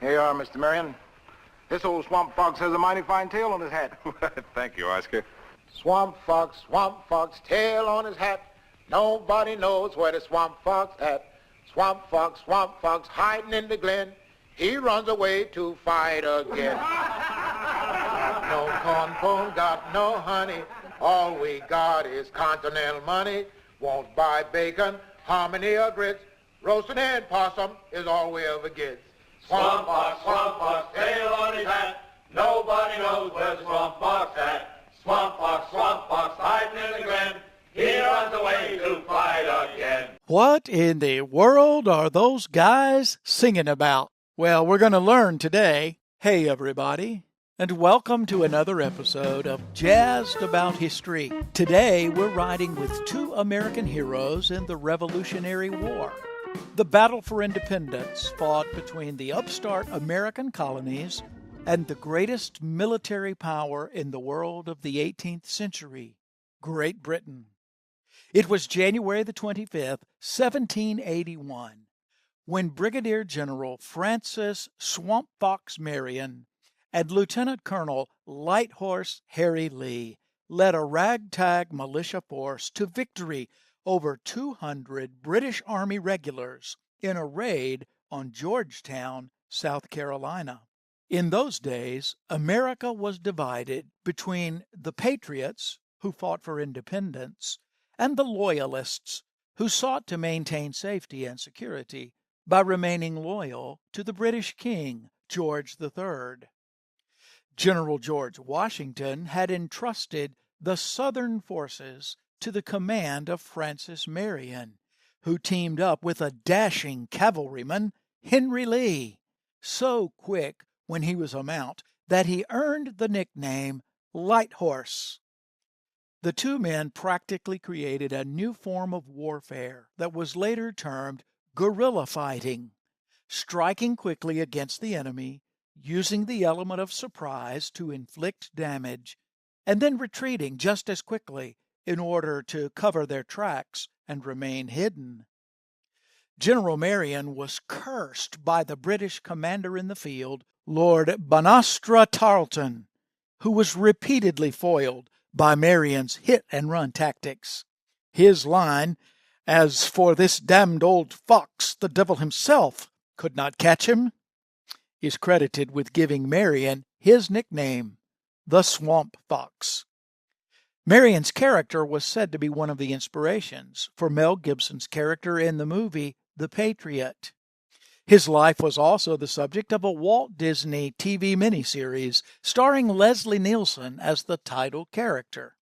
Here you are, Mr. Marion. This old swamp fox has a mighty fine tail on his hat. Thank you, Oscar. Swamp fox, tail on his hat. Nobody knows where the swamp fox at. Swamp fox, hiding in the glen. He runs away to fight again. Got no corn pone, got no honey. All we got is continental money. Won't buy bacon, hominy or grits. Roasting and possum is all we ever get. Swamp fox, tail on his hat. Nobody knows where the swamp fox at. Swamp fox, hiding in the glen. He runs away to fight again. What in the world are those guys singing about? Well, we're going to learn today. Hey, everybody, and welcome to another episode of Jazzed About History. Today, we're riding with two American heroes in the Revolutionary War. The battle for independence fought between the upstart American colonies and the greatest military power in the world of the 18th century, Great Britain. It was January the 25th, 1781, when Brigadier General Francis Swamp Fox Marion and Lieutenant Colonel Light Horse Harry Lee led a ragtag militia force to victory over 200 British Army regulars in a raid on Georgetown, South Carolina. In those days, America was divided between the patriots, who fought for independence, and the loyalists, who sought to maintain safety and security by remaining loyal to the British King, George III. General George Washington had entrusted the Southern forces to the command of Francis Marion, who teamed up with a dashing cavalryman, Henry Lee, so quick when he was a mount that he earned the nickname Light Horse. The two men practically created a new form of warfare that was later termed guerrilla fighting, striking quickly against the enemy, using the element of surprise to inflict damage, and then retreating just as quickly in order to cover their tracks and remain hidden. General Marion was cursed by the British commander in the field, Lord Banastra Tarleton, who was repeatedly foiled by Marion's hit-and-run tactics. His line, "As for this damned old fox, the devil himself could not catch him," is credited with giving Marion his nickname, the Swamp Fox. Marion's character was said to be one of the inspirations for Mel Gibson's character in the movie The Patriot. His life was also the subject of a Walt Disney TV miniseries starring Leslie Nielsen as the title character.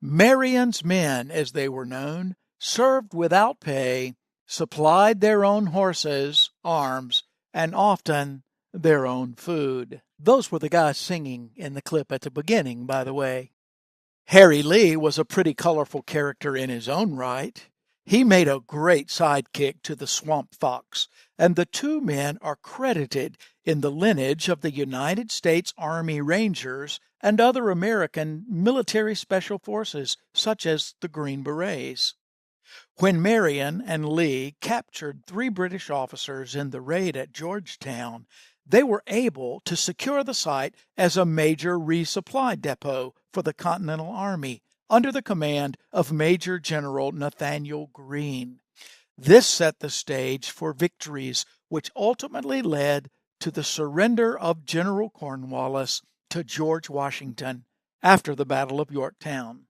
Marion's men, as they were known, served without pay, supplied their own horses, arms, and often their own food. Those were the guys singing in the clip at the beginning, by the way. Harry Lee was a pretty colorful character in his own right. He made a great sidekick to the Swamp Fox, and the two men are credited in the lineage of the United States Army Rangers and other American military special forces, such as the Green Berets. When Marion and Lee captured 3 British officers in the raid at Georgetown, they were able to secure the site as a major resupply depot for the Continental Army under the command of Major General Nathaniel Greene. This set the stage for victories which ultimately led to the surrender of General Cornwallis to George Washington after the Battle of Yorktown.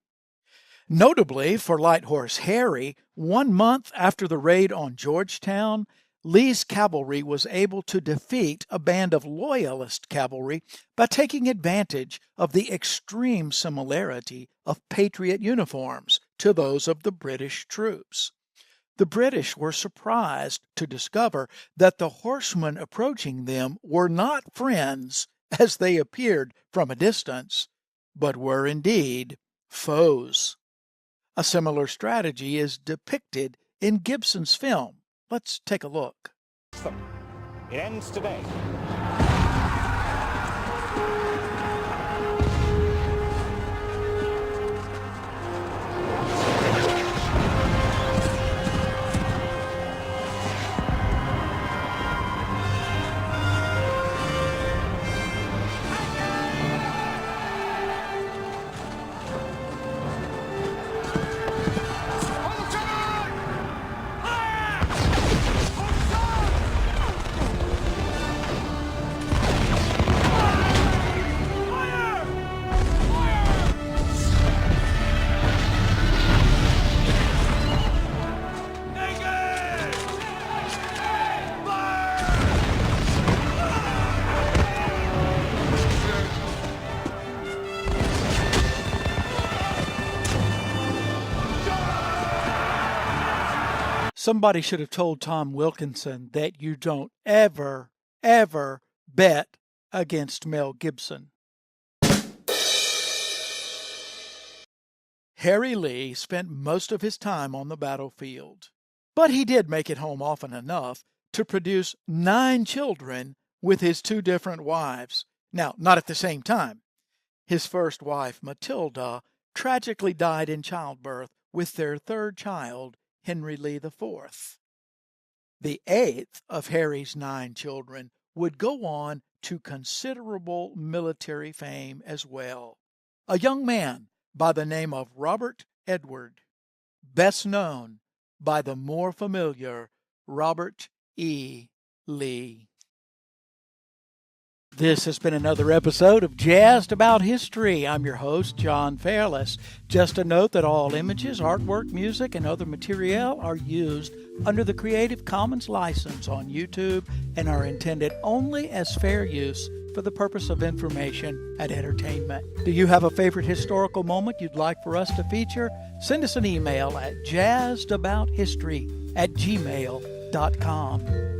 Notably for Light Horse Harry, 1 month after the raid on Georgetown, Lee's cavalry was able to defeat a band of Loyalist cavalry by taking advantage of the extreme similarity of Patriot uniforms to those of the British troops. The British were surprised to discover that the horsemen approaching them were not friends as they appeared from a distance, but were indeed foes. A similar strategy is depicted in Gibson's film. Let's take a look. It ends today. Somebody should have told Tom Wilkinson that you don't ever, ever bet against Mel Gibson. Harry Lee spent most of his time on the battlefield, but he did make it home often enough to produce 9 children with his 2 different wives. Now, not at the same time. His first wife, Matilda, tragically died in childbirth with their 3rd child, Henry Lee IV. The 8th of Harry's 9 children would go on to considerable military fame as well. A young man by the name of Robert Edward, best known by the more familiar Robert E. Lee. This has been another episode of Jazzed About History. I'm your host, John Fairless. Just a note that all images, artwork, music, and other material are used under the Creative Commons license on YouTube and are intended only as fair use for the purpose of information and entertainment. Do you have a favorite historical moment you'd like for us to feature? Send us an email at jazzedabouthehistory@gmail.com.